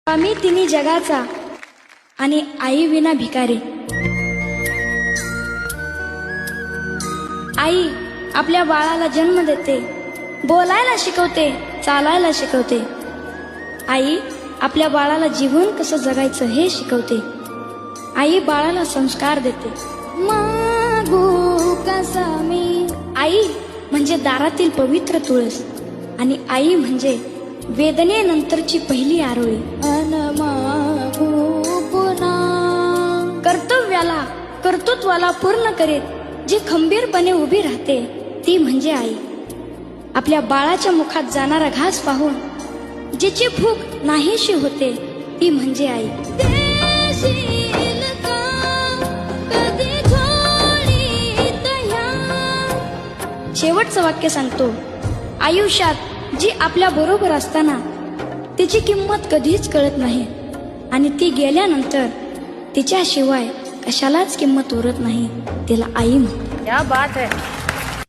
आम्ही तिन्ही जगाचा आणि आई विना भिकारी। आई आपल्या बाळाला जन्म देते, बोलायला शिकवते, चालायला शिकवते। आई आपल्या बाळाला जीवन कसं जगायचं हे शिकवते। आई बाळाला संस्कार देते। मागू कसा मी। आई म्हणजे दारातील पवित्र तुळस आणि आई म्हणजे वेदनेनंतरची पहिली आरोळी। अन मागू पुन्हा कर्तव्याला कर्तृत्वाला पूर्ण करीत जी खंबीरपणे उभी राहते ती म्हणजे आई। आपल्या बाळाच्या मुखात जाणारा घास पाहून जिची भूक नाहीशी होते ती म्हणजे आई। शेवटचं वाक्य सांगतो, आयुष्यात जी आपल्या बरोबर असताना तिची किंमत कधीच कळत नाही आणि ती गेल्यानंतर तिच्याशिवाय कशालाच किंमत उरत नाही, तिला आई म्हणतात। क्या बात है।